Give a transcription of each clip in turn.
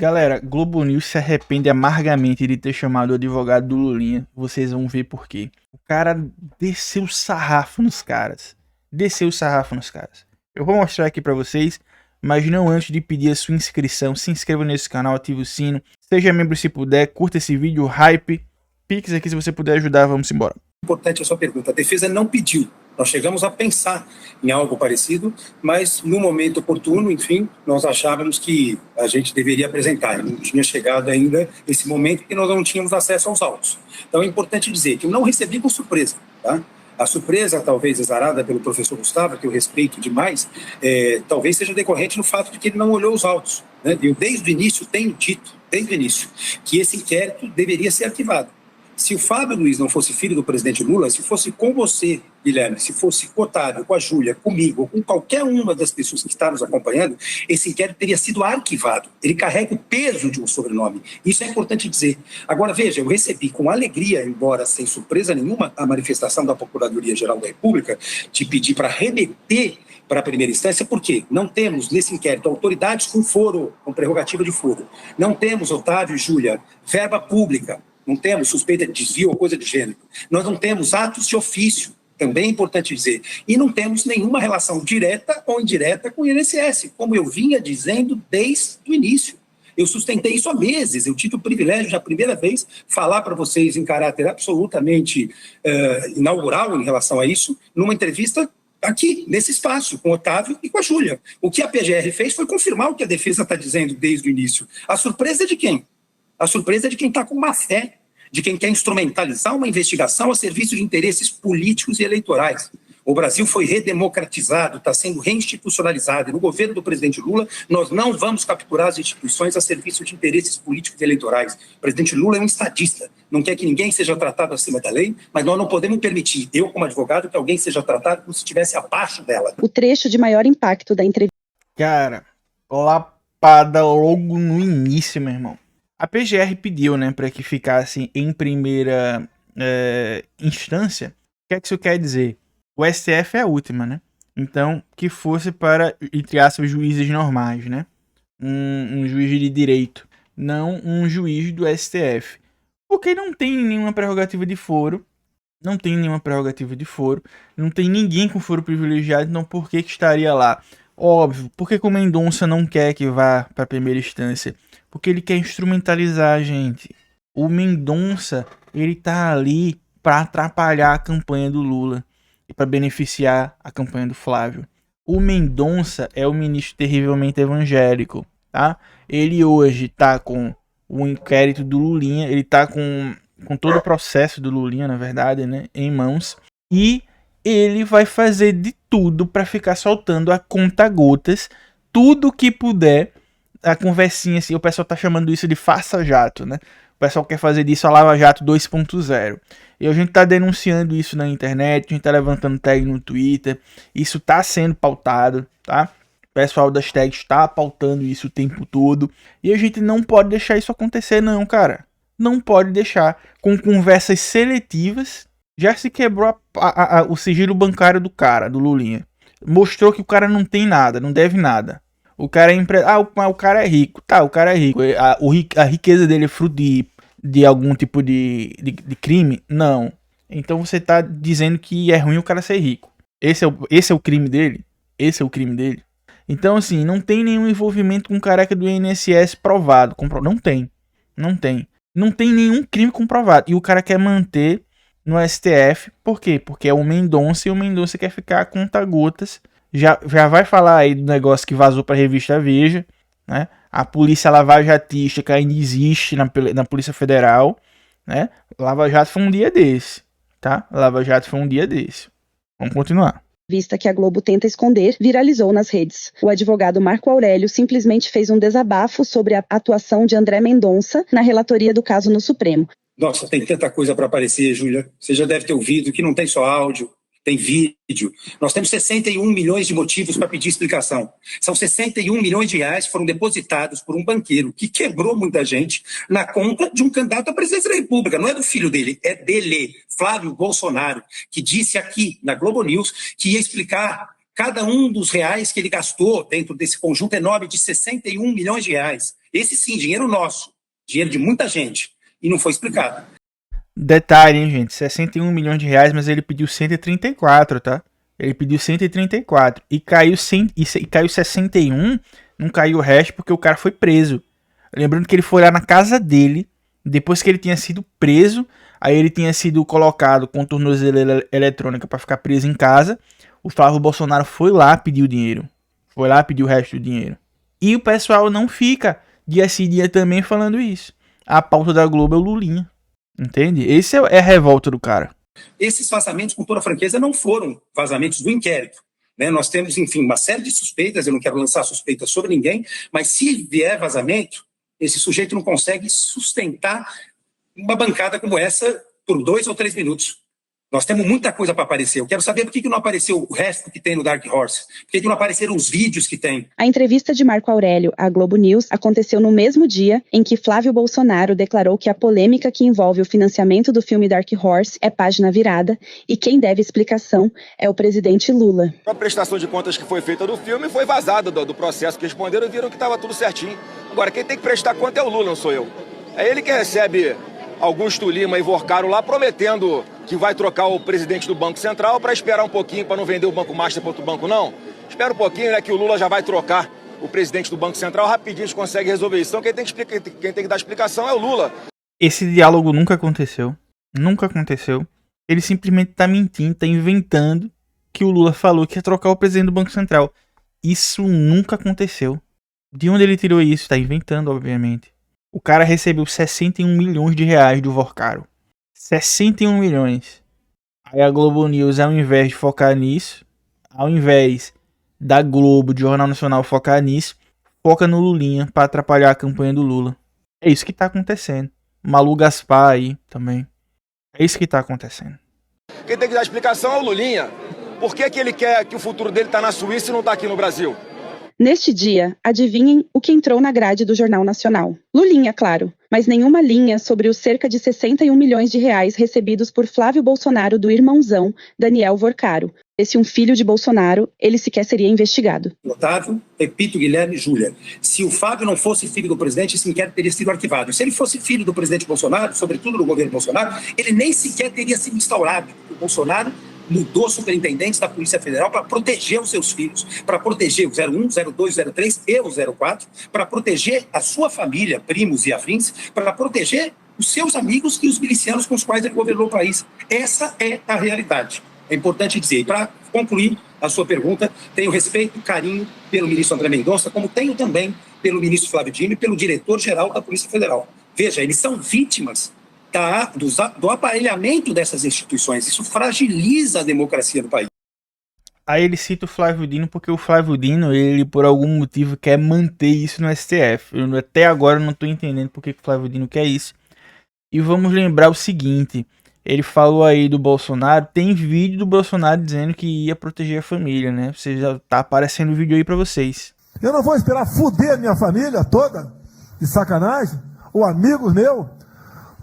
Galera, Globo News se arrepende amargamente de ter chamado o advogado do Lulinha. Vocês vão ver por quê. O cara desceu o sarrafo nos caras. Desceu o sarrafo nos caras. Eu vou mostrar aqui pra vocês, mas não antes de pedir a sua inscrição. Se inscreva nesse canal, ative o sino. Seja membro se puder, curta esse vídeo, hype. Pix aqui se você puder ajudar, vamos embora. Importante a sua pergunta. A defesa não pediu. Nós chegamos a pensar em algo parecido, mas no momento oportuno, enfim, nós achávamos que a gente deveria apresentar. Não tinha chegado ainda esse momento que nós não tínhamos acesso aos autos. Então é importante dizer que eu não recebi com surpresa, tá? A surpresa, talvez exarada pelo professor Gustavo, que eu respeito demais, talvez seja decorrente do fato de que ele não olhou os autos, né? Eu, desde o início, tenho dito, desde o início, que esse inquérito deveria ser arquivado. Se o Fábio Luiz não fosse filho do presidente Lula, se fosse com você, Guilherme, se fosse com o Otávio, com a Júlia, comigo, ou com qualquer uma das pessoas que está nos acompanhando, esse inquérito teria sido arquivado. Ele carrega o peso de um sobrenome. Isso é importante dizer. Agora, veja, eu recebi com alegria, embora sem surpresa nenhuma, a manifestação da Procuradoria-Geral da República de pedir para remeter para a primeira instância, porque não temos nesse inquérito autoridades com foro, com prerrogativa de foro. Não temos, Otávio e Júlia, verba pública. Não temos suspeita de desvio ou coisa de gênero. Nós não temos atos de ofício, também é importante dizer. E não temos nenhuma relação direta ou indireta com o INSS, como eu vinha dizendo desde o início. Eu sustentei isso há meses. Eu tive o privilégio, já a primeira vez, falar para vocês em caráter absolutamente inaugural em relação a isso, numa entrevista aqui, nesse espaço, com o Otávio e com a Júlia. O que a PGR fez foi confirmar o que a defesa está dizendo desde o início. A surpresa é de quem? A surpresa é de quem está com má fé, de quem quer instrumentalizar uma investigação a serviço de interesses políticos e eleitorais. O Brasil foi redemocratizado, está sendo reinstitucionalizado. E no governo do presidente Lula, nós não vamos capturar as instituições a serviço de interesses políticos e eleitorais. O presidente Lula é um estadista, não quer que ninguém seja tratado acima da lei, mas nós não podemos permitir, eu como advogado, que alguém seja tratado como se estivesse abaixo dela. O trecho de maior impacto da entrevista. Cara, lapada logo no início, meu irmão. A PGR pediu, né, para que ficasse em primeira instância. O que é que isso quer dizer? O STF é a última, né? Então, que fosse para, entre aspas, juízes normais, né? Um juiz de direito, não um juiz do STF. Porque não tem nenhuma prerrogativa de foro, não tem nenhuma prerrogativa de foro, não tem ninguém com foro privilegiado, então por que estaria lá? Óbvio, por que o Mendonça não quer que vá para a primeira instância? Porque ele quer instrumentalizar a gente. O Mendonça, ele tá ali para atrapalhar a campanha do Lula e para beneficiar a campanha do Flávio. O Mendonça é o ministro terrivelmente evangélico, tá? Ele hoje tá com o inquérito do Lulinha, ele tá com todo o processo do Lulinha, na verdade, né, em mãos, e ele vai fazer de tudo para ficar soltando a conta-gotas tudo que puder. A conversinha assim, o pessoal tá chamando isso de farsa-jato, né? O pessoal quer fazer disso a Lava Jato 2.0. E a gente tá denunciando isso na internet, a gente tá levantando tag no Twitter, isso tá sendo pautado, tá? O pessoal das tags tá pautando isso o tempo todo. E a gente não pode deixar isso acontecer não, cara. Não pode deixar. Com conversas seletivas, já se quebrou o sigilo bancário do cara, do Lulinha. Mostrou que o cara não tem nada, não deve nada. O cara é o cara é rico. Tá, o cara é rico. A riqueza dele é fruto de algum tipo de crime? Não. Então você tá dizendo que é ruim o cara ser rico. Esse é o crime dele? Esse é o crime dele? Então, assim, não tem nenhum envolvimento com o careca do INSS provado. Não tem. Não tem. Não tem nenhum crime comprovado. E o cara quer manter no STF. Por quê? Porque é o Mendonça e o Mendonça quer ficar a conta-gotas. Já vai falar aí do negócio que vazou para a revista Veja, né? A polícia lavajatística ainda existe na Polícia Federal, né? Lava Jato foi um dia desse, tá? Lava Jato foi um dia desse. Vamos continuar. Vista que a Globo tenta esconder, viralizou nas redes. O advogado Marco Aurélio simplesmente fez um desabafo sobre a atuação de André Mendonça na relatoria do caso no Supremo. Nossa, tem tanta coisa para aparecer, Júlia. Você já deve ter ouvido que não tem só áudio, tem vídeo. Nós temos 61 milhões de motivos para pedir explicação. São 61 milhões de reais que foram depositados por um banqueiro que quebrou muita gente na conta de um candidato à presidência da República. Não é do filho dele, é dele, Flávio Bolsonaro, que disse aqui na Globo News que ia explicar cada um dos reais que ele gastou dentro desse conjunto enorme de 61 milhões de reais. Esse sim, dinheiro nosso, dinheiro de muita gente, e não foi explicado. Detalhe, hein, gente, 61 milhões de reais, mas ele pediu 134, tá? Ele pediu 134 e caiu 61, não caiu o resto porque o cara foi preso. Lembrando que ele foi lá na casa dele, depois que ele tinha sido preso, aí ele tinha sido colocado com tornozeleira eletrônica para ficar preso em casa. O Flávio Bolsonaro foi lá pedir o dinheiro. Foi lá pedir o resto do dinheiro. E o pessoal não fica dia sim dia também falando isso. A pauta da Globo é o Lulinha. Entende? Esse é a revolta do cara. Esses vazamentos, com toda franqueza, não foram vazamentos do inquérito. Né? Nós temos, enfim, uma série de suspeitas, eu não quero lançar suspeitas sobre ninguém, mas se vier vazamento, esse sujeito não consegue sustentar uma bancada como essa por 2 ou 3 minutos. Nós temos muita coisa para aparecer. Eu quero saber por que não apareceu o resto que tem no Dark Horse. Por que não apareceram os vídeos que tem? A entrevista de Marco Aurélio à Globo News aconteceu no mesmo dia em que Flávio Bolsonaro declarou que a polêmica que envolve o financiamento do filme Dark Horse é página virada e quem deve explicação é o presidente Lula. A prestação de contas que foi feita do filme foi vazada do processo que responderam e viram que estava tudo certinho. Agora, quem tem que prestar conta é o Lula, não sou eu. É ele que recebe Augusto Lima e Vorcaro lá prometendo que vai trocar o presidente do Banco Central para esperar um pouquinho, para não vender o Banco Master para outro banco, não. Espera um pouquinho, né, que o Lula já vai trocar o presidente do Banco Central, rapidinho a gente consegue resolver isso. Então quem tem que dar explicação é o Lula. Esse diálogo nunca aconteceu. Nunca aconteceu. Ele simplesmente tá mentindo, tá inventando que o Lula falou que ia trocar o presidente do Banco Central. Isso nunca aconteceu. De onde ele tirou isso? Tá inventando, obviamente. O cara recebeu 61 milhões de reais do Vorcaro. 61 milhões. Aí a Globo News, ao invés de focar nisso, ao invés da Globo, de Jornal Nacional, focar nisso, foca no Lulinha pra atrapalhar a campanha do Lula. É isso que tá acontecendo. Malu Gaspar aí também. É isso que tá acontecendo. Quem tem que dar explicação é o Lulinha. Por que ele quer que o futuro dele tá na Suíça e não tá aqui no Brasil? Neste dia, adivinhem o que entrou na grade do Jornal Nacional. Lulinha, claro, mas nenhuma linha sobre os cerca de 61 milhões de reais recebidos por Flávio Bolsonaro do irmãozão, Daniel Vorcaro. Esse um filho de Bolsonaro, ele sequer seria investigado. Otávio, repito, Guilherme e Júlia. Se o Fábio não fosse filho do presidente, esse inquérito teria sido arquivado. Se ele fosse filho do presidente Bolsonaro, sobretudo do governo Bolsonaro, ele nem sequer teria sido instaurado. O Bolsonaro mudou superintendentes da Polícia Federal para proteger os seus filhos, para proteger o 01, 02, 03 e o 04, para proteger a sua família, primos e afins, para proteger os seus amigos e os milicianos com os quais ele governou o país. Essa é a realidade. É importante dizer. E para concluir a sua pergunta, tenho respeito e carinho pelo ministro André Mendonça, como tenho também pelo ministro Flávio Dino e pelo diretor-geral da Polícia Federal. Veja, eles são vítimas do aparelhamento dessas instituições. Isso fragiliza a democracia do país. Aí ele cita o Flávio Dino porque o Flávio Dino, ele por algum motivo quer manter isso no STF. Eu até agora não tô entendendo porque o Flávio Dino quer isso. E vamos lembrar o seguinte, ele falou aí do Bolsonaro, tem vídeo do Bolsonaro dizendo que ia proteger a família, né? Você já tá aparecendo o vídeo aí pra vocês. Eu não vou esperar fuder a minha família toda, de sacanagem, ou amigos meus,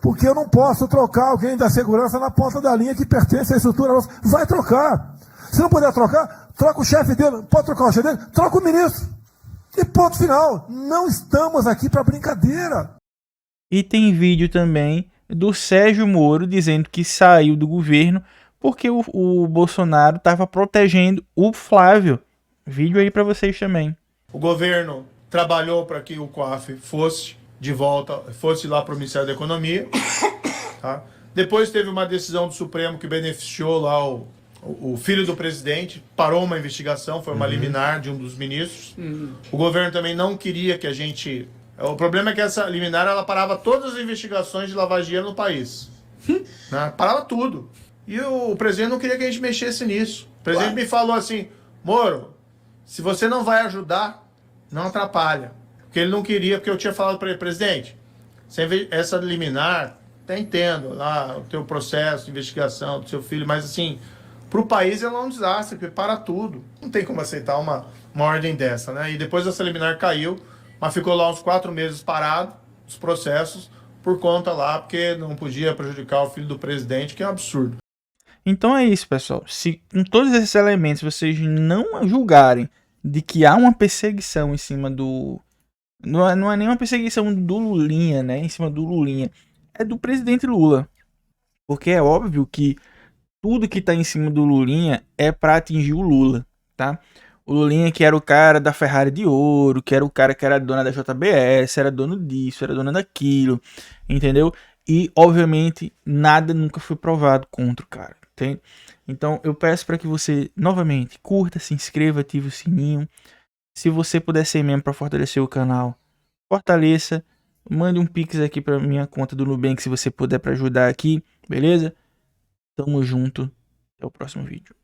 porque eu não posso trocar alguém da segurança na ponta da linha que pertence à estrutura nossa. Vai trocar. Se não puder trocar, troca o chefe dele. Pode trocar o chefe dele? Troca o ministro. E ponto final. Não estamos aqui para brincadeira. E tem vídeo também do Sérgio Moro dizendo que saiu do governo porque o Bolsonaro estava protegendo o Flávio. Vídeo aí para vocês também. O governo trabalhou para que o COAF fosse de volta, fosse lá para o Ministério da Economia, tá? Depois teve uma decisão do Supremo que beneficiou lá o filho do presidente, parou uma investigação, foi uma liminar de um dos ministros. O governo também não queria que a gente... O problema é que essa liminar, ela parava todas as investigações de lavagem de dinheiro no país. Né? Parava tudo. E o presidente não queria que a gente mexesse nisso. O presidente me falou assim, Moro, se você não vai ajudar, não atrapalha. Porque ele não queria, porque eu tinha falado para ele, presidente, essa liminar, até entendo lá o teu processo de investigação do seu filho, mas assim, para o país ela é um desastre, porque para tudo. Não tem como aceitar uma ordem dessa, né? E depois essa liminar caiu, mas ficou lá uns 4 meses parado, os processos, por conta lá, porque não podia prejudicar o filho do presidente, que é um absurdo. Então é isso, pessoal. Se com todos esses elementos vocês não julgarem de que há uma perseguição em cima do... Não é nenhuma perseguição do Lulinha, né? Em cima do Lulinha. É do presidente Lula. Porque é óbvio que tudo que tá em cima do Lulinha é para atingir o Lula, tá? O Lulinha que era o cara da Ferrari de ouro, que era o cara que era dona da JBS, era dono disso, era dona daquilo, entendeu? E, obviamente, nada nunca foi provado contra o cara, entende? Então, eu peço para que você, novamente, curta, se inscreva, ative o sininho. Se você puder ser membro para fortalecer o canal, fortaleça. Mande um pix aqui para minha conta do Nubank se você puder para ajudar aqui, beleza? Tamo junto. Até o próximo vídeo.